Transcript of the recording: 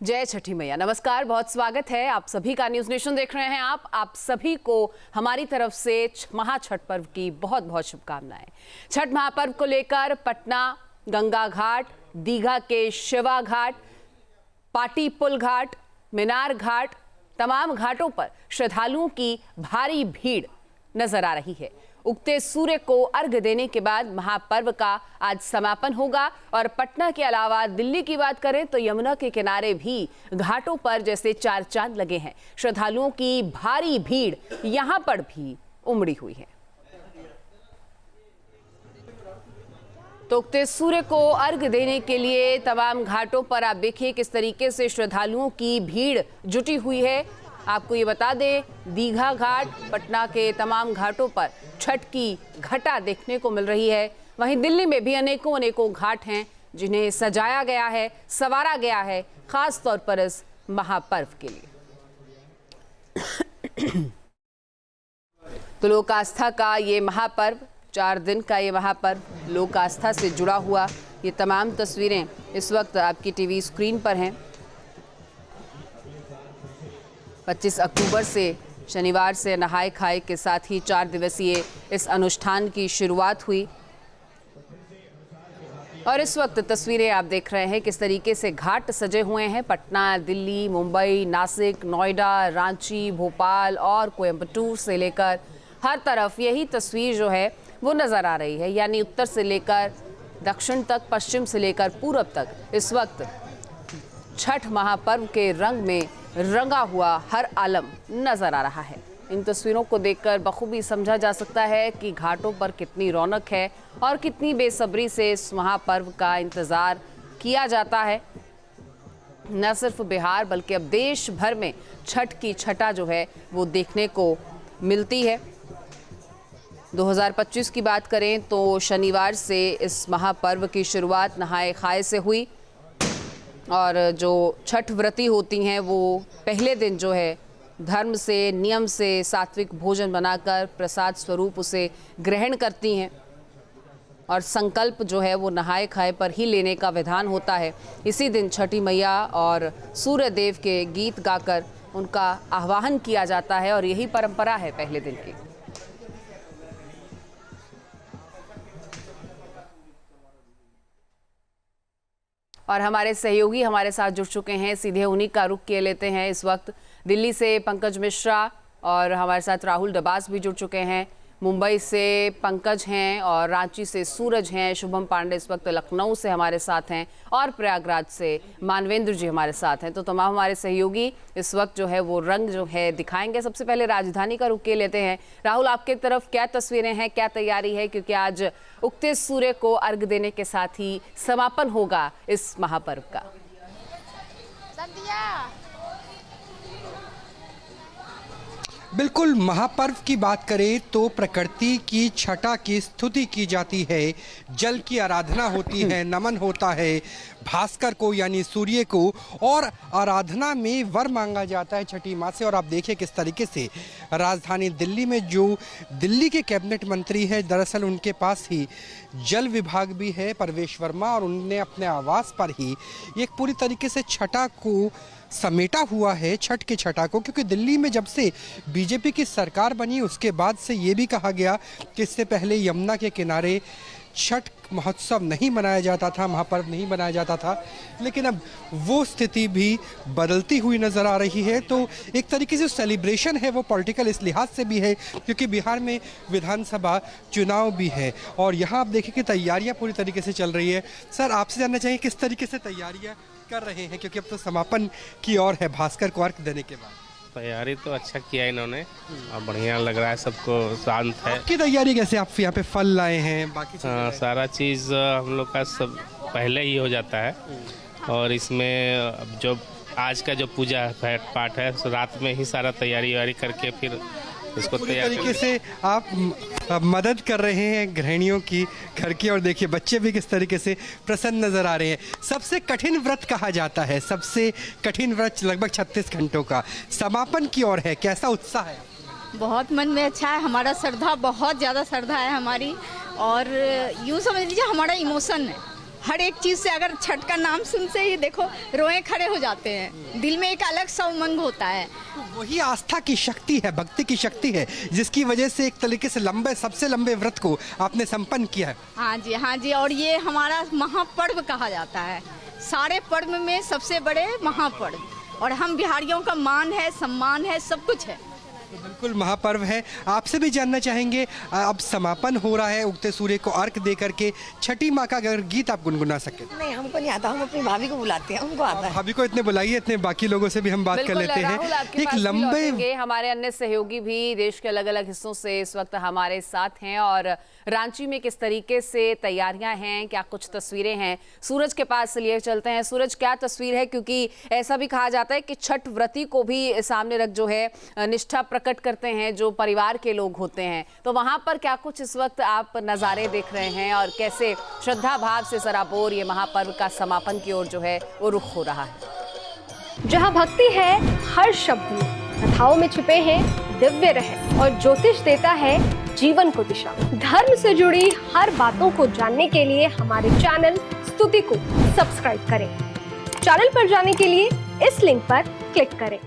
जय छठी मैया। नमस्कार, बहुत स्वागत है आप सभी का। न्यूज नेशन देख रहे हैं आप सभी को हमारी तरफ से महाछठ पर्व की बहुत बहुत शुभकामनाएं। छठ महापर्व को लेकर पटना गंगा घाट, दीघा के शिवा घाट, पाटी पुल घाट, मीनार घाट, तमाम घाटों पर श्रद्धालुओं की भारी भीड़ नजर आ रही है। उगते सूर्य को अर्घ्य देने के बाद महापर्व का आज समापन होगा और पटना के अलावा दिल्ली की बात करें तो यमुना के किनारे भी घाटों पर जैसे चार चांद लगे हैं। श्रद्धालुओं की भारी भीड़ यहां पर भी उमड़ी हुई है। तो उगते सूर्य को अर्घ्य देने के लिए तमाम घाटों पर आप देखिए किस तरीके से श्रद्धालुओं की भीड़ जुटी हुई है। आपको ये बता दें, दीघा घाट, पटना के तमाम घाटों पर छठ की घटा देखने को मिल रही है। वहीं दिल्ली में भी अनेकों घाट हैं जिन्हें सजाया गया है, संवारा गया है, खास तौर पर इस महापर्व के लिए। तो लोक आस्था का ये महापर्व, 4 दिन का ये महापर्व लोक आस्था से जुड़ा हुआ, ये तमाम तस्वीरें इस वक्त आपकी टीवी स्क्रीन पर हैं। 25 अक्टूबर से शनिवार से नहाय खाए के साथ ही 4 दिवसीय इस अनुष्ठान की शुरुआत हुई और इस वक्त तस्वीरें आप देख रहे हैं किस तरीके से घाट सजे हुए हैं। पटना, दिल्ली, मुंबई, नासिक, नोएडा, रांची, भोपाल और कोयंबटूर से लेकर हर तरफ यही तस्वीर जो है वो नज़र आ रही है। यानी उत्तर से लेकर दक्षिण तक, पश्चिम से लेकर पूरब तक इस वक्त छठ महापर्व के रंग में रंगा हुआ हर आलम नजर आ रहा है। इन तस्वीरों को देखकर बखूबी समझा जा सकता है कि घाटों पर कितनी रौनक है और कितनी बेसब्री से इस महापर्व का इंतज़ार किया जाता है। न सिर्फ बिहार बल्कि अब देश भर में छठ की छटा जो है वो देखने को मिलती है। 2025 की बात करें तो शनिवार से इस महापर्व की शुरुआत नहाए खाए से हुई और जो छठ व्रती होती हैं वो पहले दिन जो है धर्म से, नियम से सात्विक भोजन बनाकर प्रसाद स्वरूप उसे ग्रहण करती हैं और संकल्प जो है वो नहाए खाए पर ही लेने का विधान होता है। इसी दिन छठी मैया और सूर्य देव के गीत गाकर उनका आह्वान किया जाता है और यही परंपरा है पहले दिन की। और हमारे सहयोगी हमारे साथ जुड़ चुके हैं, सीधे उन्हीं का रुख किए लेते हैं। इस वक्त दिल्ली से पंकज मिश्रा और हमारे साथ राहुल डबास भी जुड़ चुके हैं। मुंबई से पंकज हैं और रांची से सूरज हैं। शुभम पांडे इस वक्त लखनऊ से हमारे साथ हैं और प्रयागराज से मानवेंद्र जी हमारे साथ हैं। तो तमाम हमारे सहयोगी इस वक्त जो है वो रंग जो है दिखाएंगे। सबसे पहले राजधानी का रुख किए लेते हैं। राहुल, आपके तरफ क्या तस्वीरें हैं, क्या तैयारी है, क्योंकि आज उगते सूर्य को अर्घ देने के साथ ही समापन होगा इस महापर्व का। बिल्कुल, महापर्व की बात करें तो प्रकृति की छटा की स्तुति की जाती है, जल की आराधना होती है, नमन होता है भास्कर को यानी सूर्य को और आराधना में वर मांगा जाता है छठी माँ से। और आप देखिए किस तरीके से राजधानी दिल्ली में जो दिल्ली के कैबिनेट मंत्री हैं, दरअसल उनके पास ही जल विभाग भी है, परवेश वर्मा, और उन्होंने अपने आवास पर ही एक पूरी तरीके से छटा को समेटा हुआ है, छठ के छटा को। क्योंकि दिल्ली में जब से बीजेपी की सरकार बनी उसके बाद से ये भी कहा गया कि इससे पहले यमुना के किनारे छठ महोत्सव नहीं मनाया जाता था, महापर्व नहीं मनाया जाता था, लेकिन अब वो स्थिति भी बदलती हुई नज़र आ रही है। तो एक तरीके से सेलिब्रेशन है वो पॉलिटिकल इस लिहाज से भी है क्योंकि बिहार में विधानसभा चुनाव भी है और यहाँ आप देखिए कि तैयारियाँ पूरी तरीके से चल रही है। सर, आपसे जानना चाहिए किस तरीके से तैयारियाँ कर रहे हैं, क्योंकि अब तो समापन की ओर है भास्कर को अर्घ देने के बाद। तैयारी तो अच्छा किया इन्होंने और बढ़िया लग रहा है, सबको शांत है। आपकी तैयारी कैसे? आप यहाँ पे फल लाए हैं, बाकी सारा चीज़ हम लोग का सब पहले ही हो जाता है और इसमें जो आज का जो पूजा पाठ है रात में ही सारा तैयारी वारी करके फिर इसको तैयार तरीके से आप मदद कर रहे हैं गृहिणियों की घर की। और देखिए बच्चे भी किस तरीके से प्रसन्न नजर आ रहे हैं। सबसे कठिन व्रत कहा जाता है, सबसे कठिन व्रत लगभग 36 घंटों का समापन की ओर है, कैसा उत्साह है? बहुत मन में अच्छा है, हमारा श्रद्धा, बहुत ज़्यादा श्रद्धा है हमारी और यूँ समझ लीजिए हमारा इमोशन है हर एक चीज़ से, अगर छठ का नाम सुनते ही देखो रोए खड़े हो जाते हैं, दिल में एक अलग सा उमंग होता है। वही आस्था की शक्ति है, भक्ति की शक्ति है, जिसकी वजह से एक तरीके से सबसे लंबे व्रत को आपने संपन्न किया है। हाँ जी, और ये हमारा महापर्व कहा जाता है, सारे पर्व में सबसे बड़े महापर्व, और हम बिहारियों का मान है, सम्मान है, सब कुछ है। तो बिल्कुल महापर्व है। आपसे भी जानना चाहेंगे, अब समापन हो रहा है, उगते सूर्य को अर्घ दे करके छठी माँ का अगर गीत आप गुनगुना सके। नहीं, हमको नहीं आता, हम अपनी भाभी को बुलाते हैं, हमको आता है। भाभी को इतने बुलाइए, इतने बाकी लोगों से भी हम बात कर लेते हैं। एक लंबे हमारे अन्य सहयोगी भी देश के अलग अलग हिस्सों से इस वक्त हमारे साथ हैं, और रांची में किस तरीके से तैयारियां हैं, क्या कुछ तस्वीरें हैं, सूरज के पास से लिए चलते हैं। सूरज, क्या तस्वीर है? क्योंकि ऐसा भी कहा जाता है कि छठ व्रती को भी सामने रख जो है निष्ठा प्रकट करते हैं जो परिवार के लोग होते हैं, तो वहां पर क्या कुछ इस वक्त आप नज़ारे देख रहे हैं, और कैसे श्रद्धा भाव से सराबोर ये महापर्व का समापन की ओर जो है वो रुख हो रहा है? जहां भक्ति है हर शब्द में, कथाओं में छिपे हैं दिव्य रहस्य, और ज्योतिष देता है जीवन को दिशा। धर्म से जुड़ी हर बातों को जानने के लिए हमारे चैनल स्तुति को सब्सक्राइब करें। चैनल पर जाने के लिए इस लिंक पर क्लिक करें।